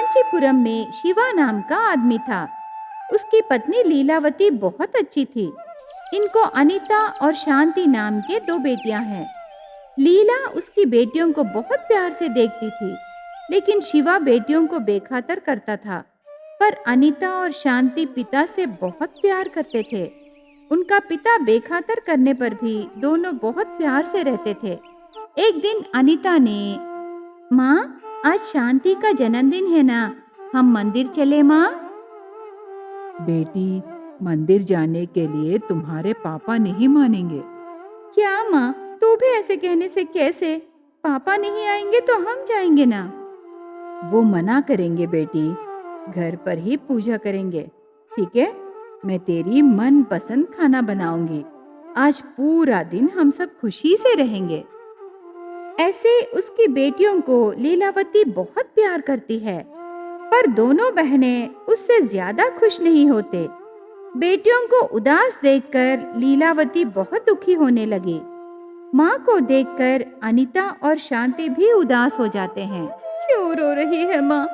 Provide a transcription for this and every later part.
कांचीपुरम में शिवा नाम का आदमी था। उसकी पत्नी लीलावती बहुत अच्छी थी। इनको अनीता और शांति नाम के दो बेटियां हैं। लीला उसकी बेटियों को बहुत प्यार से देखती थी, लेकिन शिवा बेटियों को बेखातर करता था। पर अनीता और शांति पिता से बहुत प्यार करते थे। उनका पिता बेखातर करने पर भी दोनों बहुत प्यार से रहते थे। एक दिन अनीता ने, माँ, आज शांति का जन्मदिन है ना, हम मंदिर चले माँ? बेटी, मंदिर जाने के लिए तुम्हारे पापा नहीं मानेंगे। क्या माँ, तू भी ऐसे कहने से कैसे? पापा नहीं आएंगे तो हम जाएंगे ना। वो मना करेंगे बेटी, घर पर ही पूजा करेंगे। ठीक है, मैं तेरी मनपसंद खाना बनाऊंगी। आज पूरा दिन हम सब खुशी से रहेंगे। ऐसे उसकी बेटियों को लीलावती बहुत प्यार करती है, पर दोनों बहनें उससे ज्यादा खुश नहीं होते। बेटियों को उदास देखकर लीलावती बहुत दुखी होने लगी। माँ को देखकर अनीता और शांति भी उदास हो जाते हैं। क्यों रो रही है माँ?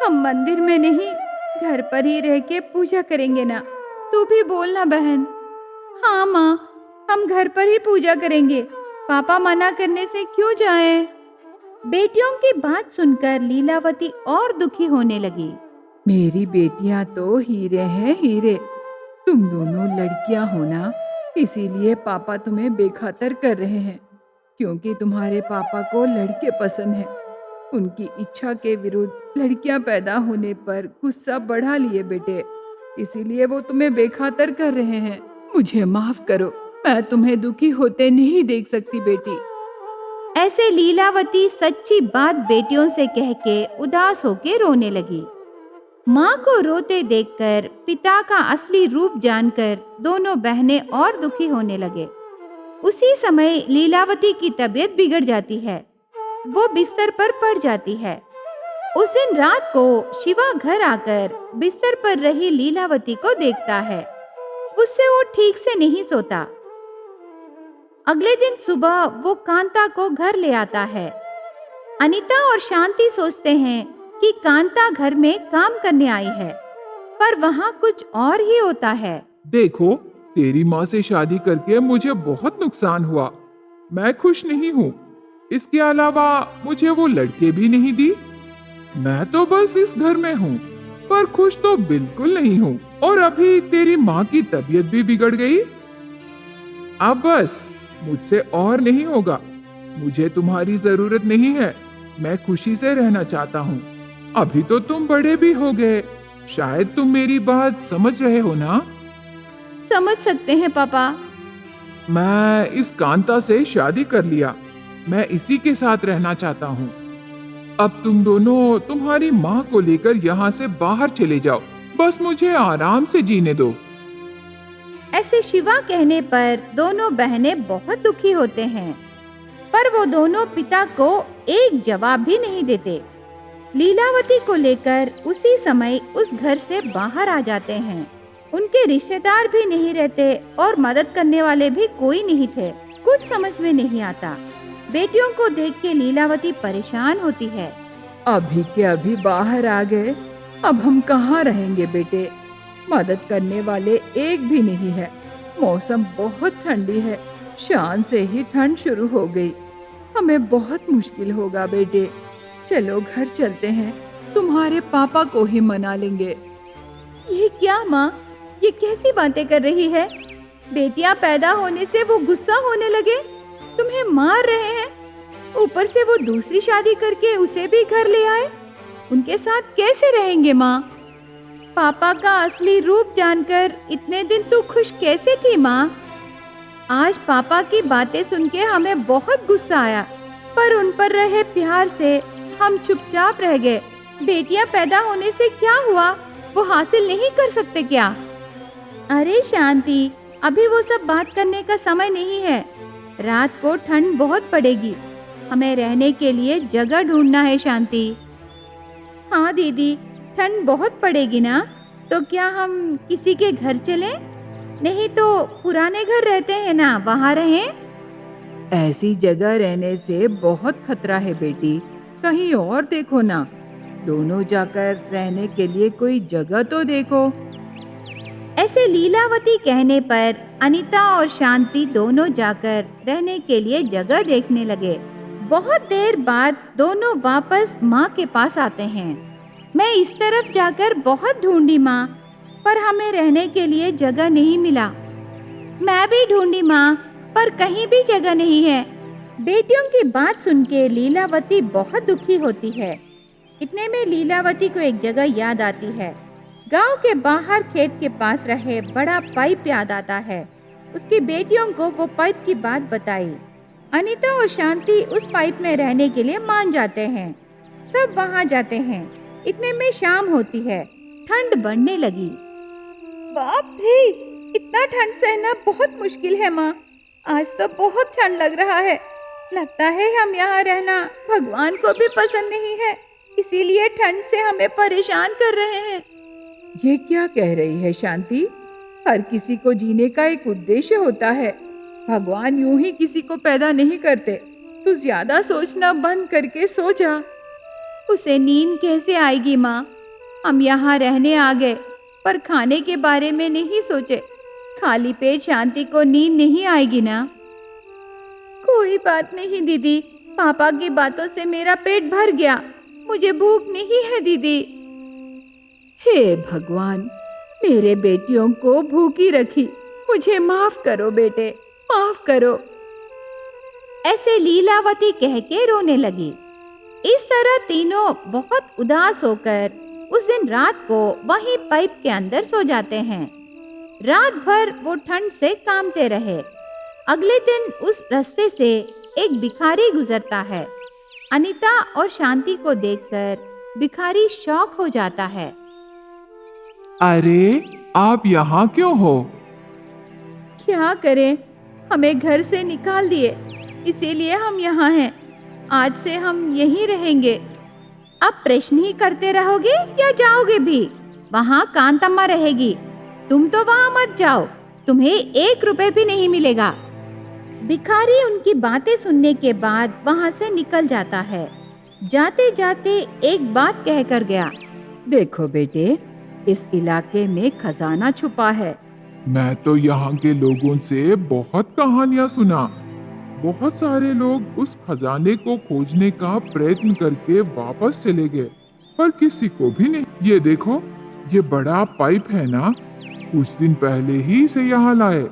हम मंदिर में नहीं, घर पर ही रह के पूजा करेंगे ना। तू भी बोलना बहन। हाँ माँ, हम घर पर ही पूजा करेंगे। पापा मना करने से क्यों जाएं? बेटियों की बात सुनकर लीलावती और दुखी होने लगी। मेरी बेटियां तो हीरे हैं, हीरे। तुम दोनों लड़कियां हो ना, इसीलिए पापा तुम्हें बेखातर कर रहे हैं, क्योंकि तुम्हारे पापा को लड़के पसंद हैं। उनकी इच्छा के विरुद्ध लड़कियां पैदा होने पर गुस्सा बढ़ा लिए बेटे, इसीलिए वो तुम्हें बेखातर कर रहे हैं। मुझे माफ करो, मैं तुम्हें दुखी होते नहीं देख सकती बेटी। ऐसे लीलावती सच्ची बात बेटियों से कह के उदास होके रोने लगी। माँ को रोते देखकर पिता का असली रूप जानकर दोनों बहनें और दुखी होने लगे। उसी समय लीलावती की तबीयत बिगड़ जाती है। वो बिस्तर पर पड़ जाती है। उस दिन रात को शिवा घर आकर बिस्तर पर रही लीलावती को देखता है। उससे वो ठीक से नहीं सोता। अगले दिन सुबह वो कांता को घर ले आता है। अनीता और शांति सोचते हैं कि कांता घर में काम करने आई है, पर वहाँ कुछ और ही होता है। देखो, तेरी माँ से शादी करके मुझे बहुत नुकसान हुआ। मैं खुश नहीं हूँ। इसके अलावा मुझे वो लड़के भी नहीं दी। मैं तो बस इस घर में हूँ, पर खुश तो बिल्कुल नहीं हूँ। और अभी तेरी माँ की तबीयत भी बिगड़ गई। अब बस मुझसे और नहीं होगा। मुझे तुम्हारी जरूरत नहीं है। मैं खुशी से रहना चाहता हूँ। अभी तो तुम बड़े भी हो गए, शायद तुम मेरी बात समझ रहे हो ना? समझ सकते हैं पापा। मैं इस कांता से शादी कर लिया। मैं इसी के साथ रहना चाहता हूँ। अब तुम दोनों तुम्हारी माँ को लेकर यहाँ से बाहर चले जाओ। बस मुझे आराम से जीने दो। ऐसे शिवा कहने पर दोनों बहनें बहुत दुखी होते हैं, पर वो दोनों पिता को एक जवाब भी नहीं देते। लीलावती को लेकर उसी समय उस घर से बाहर आ जाते हैं। उनके रिश्तेदार भी नहीं रहते और मदद करने वाले भी कोई नहीं थे। कुछ समझ में नहीं आता। बेटियों को देख के लीलावती परेशान होती है। अभी के अभी बाहर आ गए, अब हम कहाँ रहेंगे बेटे? मदद करने वाले एक भी नहीं है। मौसम बहुत ठंडी है, शाम से ही ठंड शुरू हो गई। हमें बहुत मुश्किल होगा बेटे। चलो घर चलते हैं, तुम्हारे पापा को ही मना लेंगे। ये क्या माँ, ये कैसी बातें कर रही है? बेटियां पैदा होने से वो गुस्सा होने लगे, तुम्हें मार रहे हैं। ऊपर से वो दूसरी शादी करके उसे भी घर ले आए। उनके साथ कैसे रहेंगे माँ? पापा का असली रूप जानकर इतने दिन तू खुश कैसे थी माँ? आज पापा की बातें सुन के हमें बहुत गुस्सा आया, पर उन पर रहे प्यार से हम चुपचाप रह गए। बेटियां पैदा होने से क्या हुआ? वो हासिल नहीं कर सकते क्या? अरे शांति, अभी वो सब बात करने का समय नहीं है। रात को ठंड बहुत पड़ेगी, हमें रहने के लिए जगह ढूंढना है शांति। हाँ दीदी, ठंड बहुत पड़ेगी ना, तो क्या हम किसी के घर चलें? नहीं तो पुराने घर रहते हैं ना, वहाँ रहें। ऐसी जगह रहने से बहुत खतरा है बेटी, कहीं और देखो ना। दोनों जाकर रहने के लिए कोई जगह तो देखो। ऐसे लीलावती कहने पर अनीता और शांति दोनों जाकर रहने के लिए जगह देखने लगे। बहुत देर बाद दोनों वापस माँ के पास आते हैं। मैं इस तरफ जाकर बहुत ढूंढी माँ, पर हमें रहने के लिए जगह नहीं मिला। मैं भी ढूंढी माँ, पर कहीं भी जगह नहीं है। बेटियों की बात सुन के लीलावती बहुत दुखी होती है। इतने में लीलावती को एक जगह याद आती है। गांव के बाहर खेत के पास रहे बड़ा पाइप याद आता है। उसकी बेटियों को वो पाइप की बात बताई। अनीता और शांति उस पाइप में रहने के लिए मान जाते हैं। सब वहां जाते हैं। इतने में शाम होती है। ठंड बढ़ने लगी। बाप रे, इतना ठंड सहना बहुत मुश्किल है माँ। आज तो बहुत ठंड लग रहा है। लगता है हम यहाँ रहना भगवान को भी पसंद नहीं है, इसीलिए ठंड से हमें परेशान कर रहे हैं। ये क्या कह रही है शांति? हर किसी को जीने का एक उद्देश्य होता है। भगवान यूं ही किसी को पैदा नहीं करते। तू ज्यादा सोचना बंद करके सो जा। उसे नींद कैसे आएगी माँ? हम यहाँ रहने आ गए, पर खाने के बारे में नहीं सोचे। खाली पेट शांति को नींद नहीं आएगी ना? कोई बात नहीं दीदी, पापा की बातों से मेरा पेट भर गया। मुझे भूख नहीं है दीदी। हे भगवान, मेरे बेटियों को भूखी रखी। मुझे माफ करो बेटे, माफ करो। ऐसे लीलावती कह के रोने लगी। इस तरह तीनों बहुत उदास होकर उस दिन रात को वहीं पाइप के अंदर सो जाते हैं। रात भर वो ठंड से कांपते रहे। अगले दिन उस रास्ते से एक भिखारी गुजरता है। अनीता और शांति को देखकर भिखारी शॉक हो जाता है। अरे, आप यहाँ क्यों हो? क्या करें, हमें घर से निकाल दिए, इसीलिए हम यहाँ हैं। आज से हम यहीं रहेंगे। अब प्रश्न ही करते रहोगे या जाओगे भी? वहाँ कांतम्मा रहेगी। तुम तो वहाँ मत जाओ, तुम्हें 1 रुपए भी नहीं मिलेगा। भिखारी उनकी बातें सुनने के बाद वहाँ से निकल जाता है। जाते जाते एक बात कहकर गया। देखो बेटे, इस इलाके में खजाना छुपा है। मैं तो यहाँ के लोगों से बहुत कहानियां सुना। बहुत सारे लोग उस खजाने को खोजने का प्रयत्न करके वापस चले गए, पर किसी को भी नहीं। ये देखो, ये बड़ा पाइप है ना, कुछ दिन पहले ही इसे यहाँ लाए।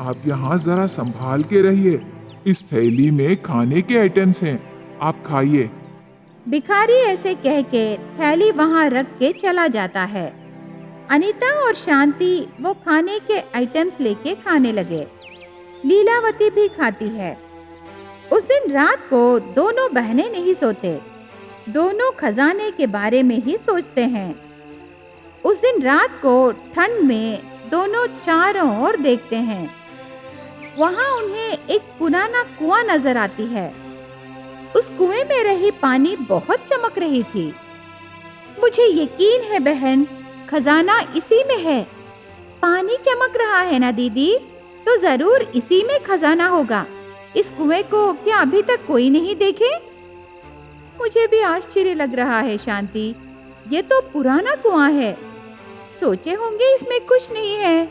आप यहाँ जरा संभाल के रहिए। इस थैली में खाने के आइटम्स हैं, आप खाइए। भिखारी ऐसे कह के थैली वहां रख के चला जाता है। अनीता और शांति वो खाने के आइटम्स लेके खाने लगे। लीलावती भी खाती है। उस दिन रात को दोनों बहनें नहीं सोते। दोनों खजाने के बारे में ही सोचते हैं। उस दिन रात को ठंड में दोनों चारों ओर देखते हैं। वहां उन्हें एक पुराना कुआं नजर आती है। उस कुएं में रही पानी बहुत चमक रही थी। मुझे यकीन है बहन, खजाना इसी में है। पानी चमक रहा है ना दीदी, तो जरूर इसी में खजाना होगा। इस कुएं को क्या अभी तक कोई नहीं देखे? मुझे भी आश्चर्य लग रहा है शांति, ये तो पुराना कुआं है। सोचे होंगे इसमें कुछ नहीं है।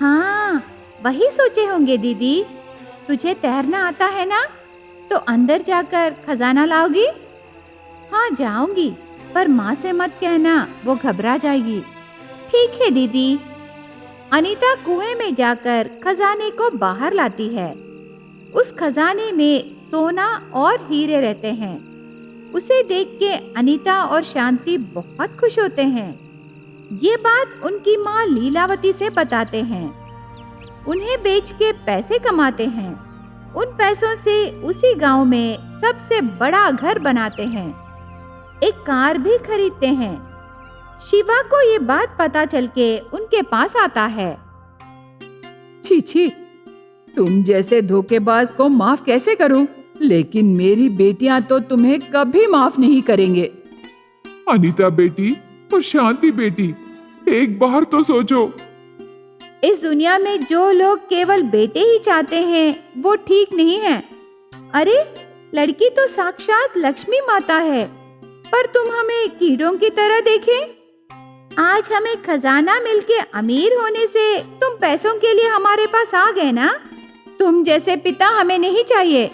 हाँ, वही सोचे होंगे दीदी। तुझे तैरना आता है ना, तो अंदर जाकर खजाना लाओगी? हाँ जाऊंगी, पर माँ से मत कहना, वो घबरा जाएगी। ठीक है दीदी। अनीता कुएं में जाकर खजाने को बाहर लाती है। उस खजाने में सोना और हीरे रहते हैं। उसे देख के अनीता और शांति बहुत खुश होते हैं। ये बात उनकी माँ लीलावती से बताते हैं। उन्हें बेच के पैसे कमाते हैं। उन पैसों से उसी गांव में सबसे बड़ा घर बनाते हैं। एक कार भी खरीदते हैं। शिवा को ये बात पता चल के उनके पास आता है। छी छी, तुम जैसे धोखेबाज को माफ कैसे करूं? लेकिन मेरी बेटियां तो तुम्हें कभी माफ नहीं करेंगे। अनीता बेटी और शांति बेटी, एक बार तो सोचो। इस दुनिया में जो लोग केवल बेटे ही चाहते हैं वो ठीक नहीं है। अरे, लड़की तो साक्षात लक्ष्मी माता है। पर तुम हमें कीड़ों की तरह देखे। आज हमें खजाना मिलके अमीर होने से तुम पैसों के लिए हमारे पास आ गए ना। तुम जैसे पिता हमें नहीं चाहिए।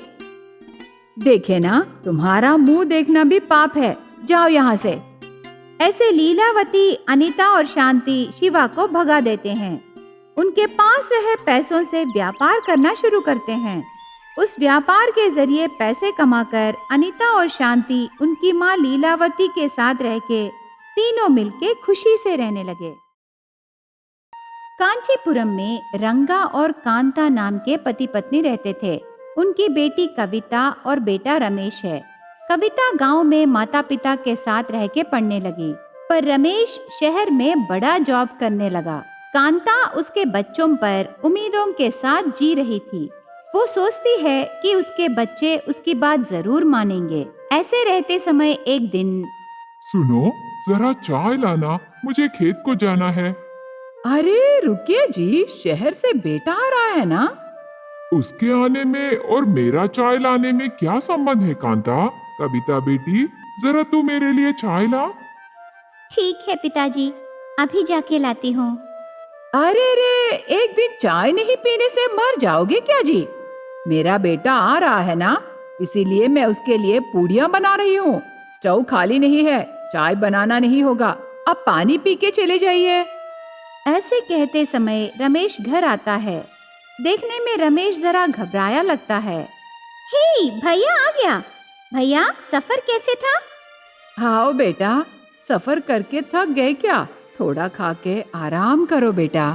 देखे ना, तुम्हारा मुंह देखना भी पाप है, जाओ यहाँ से। ऐसे लीलावती, अनीता और शांति शिवा को भगा देते हैं। उनके पास रहे पैसों से व्यापार करना शुरू करते हैं। उस व्यापार के जरिए पैसे कमाकर अनीता और शांति उनकी माँ लीलावती के साथ रह के तीनों मिलके खुशी से रहने लगे। कांचीपुरम में रंगा और कांता नाम के पति पत्नी रहते थे। उनकी बेटी कविता और बेटा रमेश है। कविता गांव में माता पिता के साथ रह के पढ़ने लगी, पर रमेश शहर में बड़ा जॉब करने लगा। कांता उसके बच्चों पर उम्मीदों के साथ जी रही थी। वो सोचती है कि उसके बच्चे उसकी बात जरूर मानेंगे। ऐसे रहते समय एक दिन, सुनो, जरा चाय लाना, मुझे खेत को जाना है। अरे रुकिए जी, शहर से बेटा आ रहा है ना। उसके आने में और मेरा चाय लाने में क्या संबंध है कांता? कविता बेटी, जरा तू मेरे लिए चाय ला। ठीक है पिताजी, अभी जाके लाती हूँ। अरे रे, एक दिन चाय नहीं पीने से मर जाओगे क्या जी? मेरा बेटा आ रहा है ना, इसीलिए मैं उसके लिए पूड़ियाँ बना रही हूँ। स्टोव खाली नहीं है, चाय बनाना नहीं होगा। अब पानी पी के चले जाइए। ऐसे कहते समय रमेश घर आता है। देखने में रमेश जरा घबराया लगता है। हे, भैया आ गया। भैया, सफर कैसे था? आओ बेटा, सफर करके थक गए क्या? थोड़ा खा के आराम करो बेटा।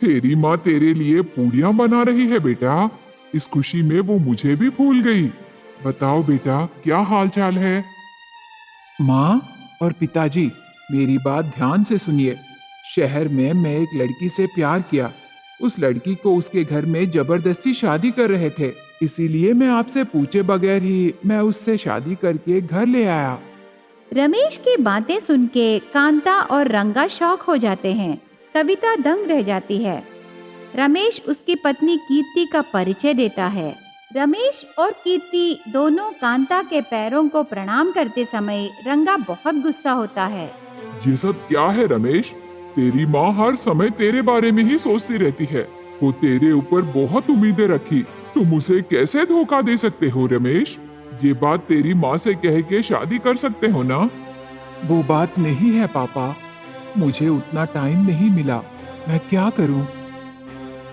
तेरी माँ तेरे लिए पूड़ियाँ बना रही है बेटा। इस खुशी में वो मुझे भी भूल गई। बताओ बेटा, क्या हाल चाल है? माँ और पिताजी, मेरी बात ध्यान से सुनिए। शहर में मैं एक लड़की से प्यार किया। उस लड़की को उसके घर में जबरदस्ती शादी कर रहे थे, इसीलिए मैं आपसे पूछे बगैर ही मैं उससे शादी करके घर ले आया। रमेश की बातें सुन के कांता और रंगा शॉक हो जाते हैं। कविता दंग रह जाती है। रमेश उसकी पत्नी कीर्ति का परिचय देता है। रमेश और कीर्ति दोनों कांता के पैरों को प्रणाम करते समय रंगा बहुत गुस्सा होता है। ये सब क्या है रमेश? तेरी माँ हर समय तेरे बारे में ही सोचती रहती है। वो तेरे ऊपर बहुत उम्मीदें रखी। तुम उसे कैसे धोखा दे सकते हो रमेश? ये बात तेरी माँ से कह के शादी कर सकते हो ना? वो बात नहीं है पापा, मुझे उतना टाइम नहीं मिला। मैं क्या करूँ?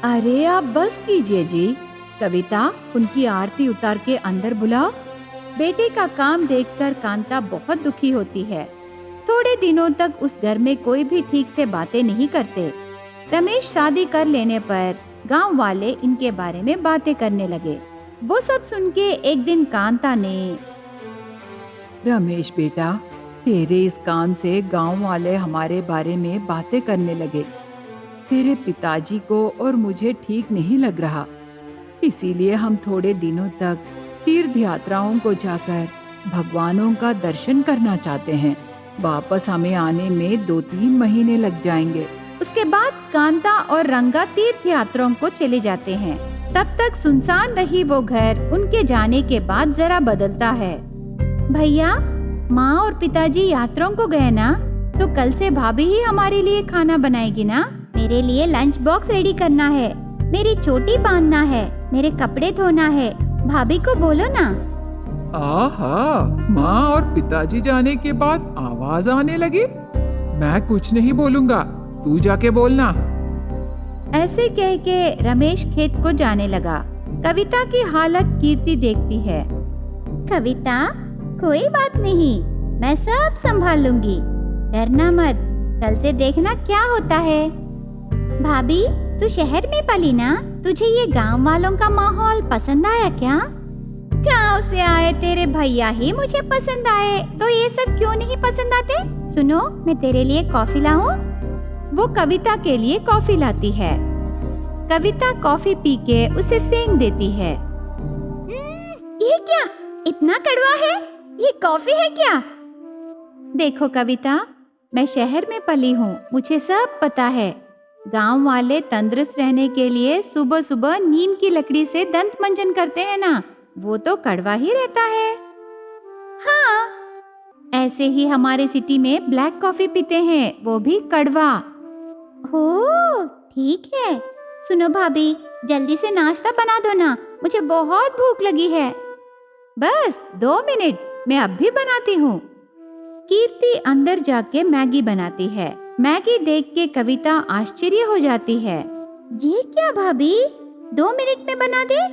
अरे आप बस कीजिए जी। कविता, उनकी आरती उतार के अंदर बुलाओ। बेटे का काम देखकर कांता बहुत दुखी होती है। थोड़े दिनों तक उस घर में कोई भी ठीक से बातें नहीं करते। रमेश शादी कर लेने पर गांव वाले इनके बारे में बातें करने लगे। वो सब सुन के एक दिन कांता ने, रमेश बेटा, तेरे इस काम से गांव वाले हमारे बारे में बातें करने लगे। तेरे पिताजी को और मुझे ठीक नहीं लग रहा, इसीलिए हम थोड़े दिनों तक तीर्थ यात्राओं को जाकर भगवानों का दर्शन करना चाहते हैं। वापस हमें आने में 2-3 महीने लग जाएंगे। उसके बाद कांता और रंगा तीर्थ यात्राओं को चले जाते हैं। तब तक सुनसान रही वो घर उनके जाने के बाद जरा बदलता है। भैया, माँ और पिताजी यात्राओं को गए ना, तो कल से भाभी ही हमारे लिए खाना बनाएगी ना? मेरे लिए लंच बॉक्स रेडी करना है, मेरी चोटी बांधना है, मेरे कपड़े धोना है। भाभी को बोलो ना। आहा, माँ और पिताजी जाने के बाद आवाज आने लगी। मैं कुछ नहीं बोलूंगा, तू जाके बोलना। ऐसे कह के रमेश खेत को जाने लगा। कविता की हालत कीर्ति देखती है। कविता, कोई बात नहीं, मैं सब संभाल लूंगी, डरना मत, कल से देखना क्या होता है। भाभी, तू शहर में पली ना, तुझे ये गांव वालों का माहौल पसंद आया क्या? गांव से आए तेरे भैया ही मुझे पसंद आए, तो ये सब क्यों नहीं पसंद आते? सुनो, मैं तेरे लिए कॉफी लाऊं? वो कविता के लिए कॉफी लाती है। कविता कॉफी पी के उसे फेंक देती है। ये क्या, इतना कड़वा है? ये कॉफी है क्या? देखो कविता, मैं शहर में पली हूँ, मुझे सब पता है। गांव वाले तंदुरुस्त रहने के लिए सुबह सुबह नीम की लकड़ी से दंत मंजन करते हैं ना, वो तो कड़वा ही रहता है। हाँ, ऐसे ही हमारे सिटी में ब्लैक कॉफी पीते हैं, वो भी कड़वा। हो, ठीक है। सुनो भाभी, जल्दी से नाश्ता बना दो ना, मुझे बहुत भूख लगी है। बस 2 मिनट, मैं अब भी बनाती हूँ। कीर्ति अंदर जाके मैगी बनाती है। मैगी देख के कविता आश्चर्य हो जाती है। ये क्या भाभी, 2 मिनट में बना दे?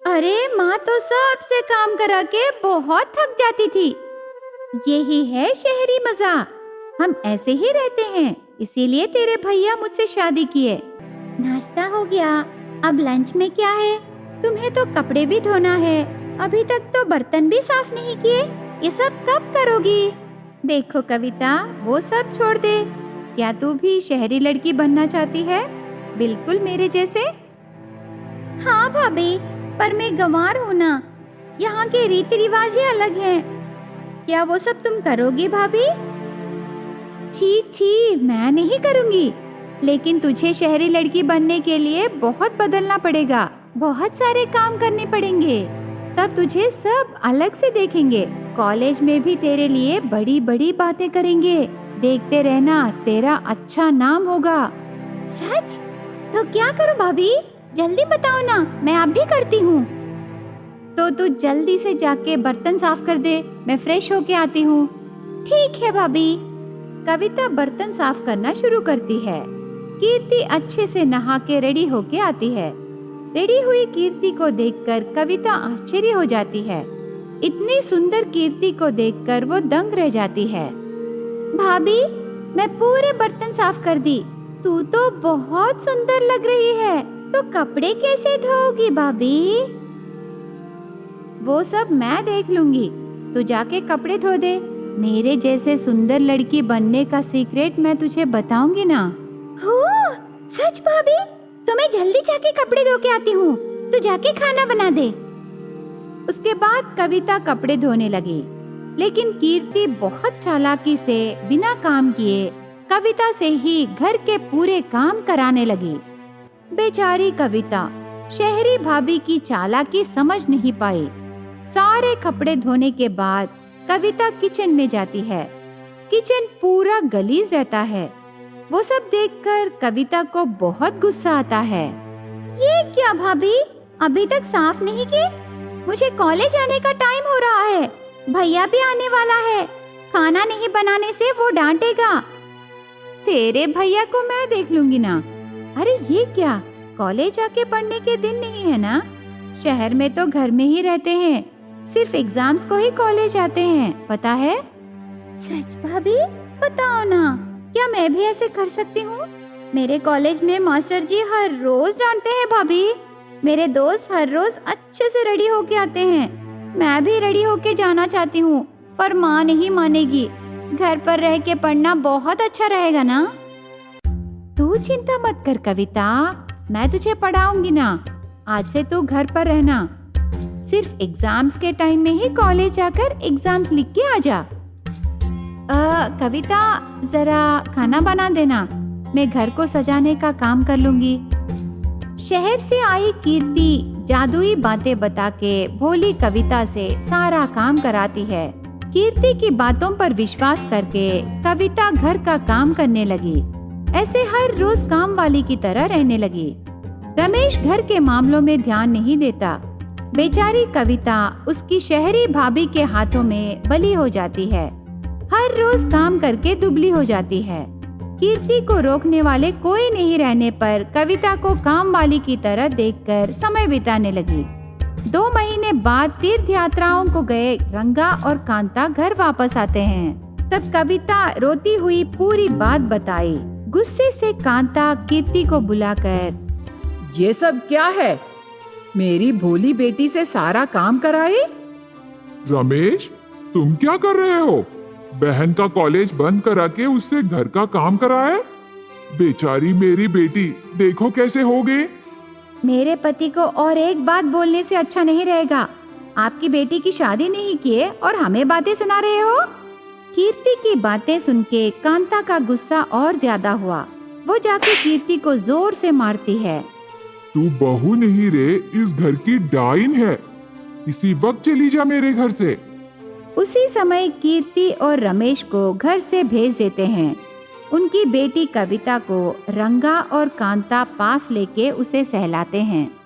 अरे माँ तो सबसे काम करा के बहुत थक जाती थी। यही है शहरी मजा, हम ऐसे ही रहते हैं, इसीलिए तेरे भैया मुझसे शादी किए। नाश्ता हो गया, अब लंच में क्या है? तुम्हें तो कपड़े भी धोना है, अभी तक तो बर्तन भी साफ नहीं किए, ये सब कब करोगी? देखो कविता, वो सब छोड़ दे। क्या तू भी शहरी लड़की बनना चाहती है, बिल्कुल मेरे जैसे? हाँ भाभी, पर मैं गंवार हूँ ना, यहाँ के रीति रिवाज ही अलग हैं। क्या वो सब तुम करोगी भाभी? छी छी, मैं नहीं करूँगी। लेकिन तुझे शहरी लड़की बनने के लिए बहुत बदलना पड़ेगा, बहुत सारे काम करने पड़ेंगे, तब तुझे सब अलग से देखेंगे। कॉलेज में भी तेरे लिए बड़ी बड़ी बातें करेंगे, देखते रहना, तेरा अच्छा नाम होगा। सच? तो क्या करूं भाभी, जल्दी बताओ ना, मैं अब भी करती हूँ। तो तू जल्दी से जाके बर्तन साफ कर दे, मैं फ्रेश होके आती हूँ। ठीक है भाभी। कविता बर्तन साफ करना शुरू करती है। कीर्ति अच्छे से नहा के रेडी होके आती है। रेडी हुई कीर्ति को देखकर कविता आश्चर्य हो जाती है। इतनी सुंदर कीर्ति को देखकर वो दंग रह जाती है। भाभी, मैं पूरे बर्तन साफ कर दी, तू तो बहुत सुंदर लग रही है, तो कपड़े कैसे धोगी भाभी? वो सब मैं देख लूंगी, तू जाके कपड़े धो दे। मेरे जैसे सुंदर लड़की बनने का सीक्रेट मैं तुझे बताऊंगी ना। हो, सच भाभी? तो मैं जल्दी जाके कपड़े धो के आती हूँ, तू जाके खाना बना दे। उसके बाद कविता कपड़े धोने लगी, लेकिन कीर्ति बहुत चालाकी से बिना काम किए कविता से ही घर के पूरे काम कराने लगी। बेचारी कविता शहरी भाभी की चालाकी समझ नहीं पाई। सारे कपड़े धोने के बाद कविता किचन में जाती है। किचन पूरा गलीज रहता है। वो सब देखकर कविता को बहुत गुस्सा आता है। ये क्या भाभी, अभी तक साफ नहीं की? मुझे कॉलेज आने का टाइम हो रहा है, भैया भी आने वाला है, खाना नहीं बनाने से वो डांटेगा। तेरे भैया को मैं देख लूंगी ना। अरे ये क्या, कॉलेज आके पढ़ने के दिन नहीं है ना? शहर में तो घर में ही रहते हैं, सिर्फ एग्जाम्स को ही कॉलेज आते हैं, पता है? सच भाभी, बताओ ना, क्या मैं भी ऐसे कर सकती हूँ? मेरे कॉलेज में मास्टर जी हर रोज डांटते हैं भाभी। मेरे दोस्त हर रोज अच्छे से रेडी होके आते हैं। मैं भी रेडी होके जाना चाहती हूँ, पर माँ नहीं मानेगी। घर पर रह के पढ़ना बहुत अच्छा रहेगा ना? तू चिंता मत कर कविता, मैं तुझे पढ़ाऊंगी ना। आज से तू घर पर रहना, सिर्फ एग्जाम्स के टाइम में ही कॉलेज जाकर एग्जाम्स लिख के आ जा। कविता, जरा खाना बना देना, मैं घर को सजाने का काम कर लूंगी। शहर से आई कीर्ति जादुई बातें बता के भोली कविता से सारा काम कराती है। कीर्ति की बातों पर विश्वास करके कविता घर का काम करने लगी। ऐसे हर रोज काम वाली की तरह रहने लगी। रमेश घर के मामलों में ध्यान नहीं देता। बेचारी कविता उसकी शहरी भाभी के हाथों में बली हो जाती है। हर रोज काम करके दुबली हो जाती है। कीर्ति को रोकने वाले कोई नहीं रहने पर कविता को काम वाली की तरह देखकर समय बिताने लगी। 2 महीने बाद तीर्थ यात्राओं को गए रंगा और कांता घर वापस आते हैं। तब कविता रोती हुई पूरी बात बताई। गुस्से से कांता कीर्ति को बुलाकर, ये सब क्या है? मेरी भोली बेटी से सारा काम कराए? रमेश, तुम क्या कर रहे हो? बहन का कॉलेज बंद करा के उससे घर का काम कराए? बेचारी मेरी बेटी, देखो कैसे हो गई। मेरे पति को और एक बात बोलने से अच्छा नहीं रहेगा। आपकी बेटी की शादी नहीं किए और हमें बातें सुना रहे हो। कीर्ति की बातें सुन के कांता का गुस्सा और ज्यादा हुआ। वो जाके कीर्ति को जोर से मारती है। तू बहू नहीं रे, इस घर की डाइन है। इसी वक्त चली जा मेरे घर से। उसी समय कीर्ति और रमेश को घर से भेज देते हैं। उनकी बेटी कविता को रंगा और कांता पास लेके उसे सहलाते हैं।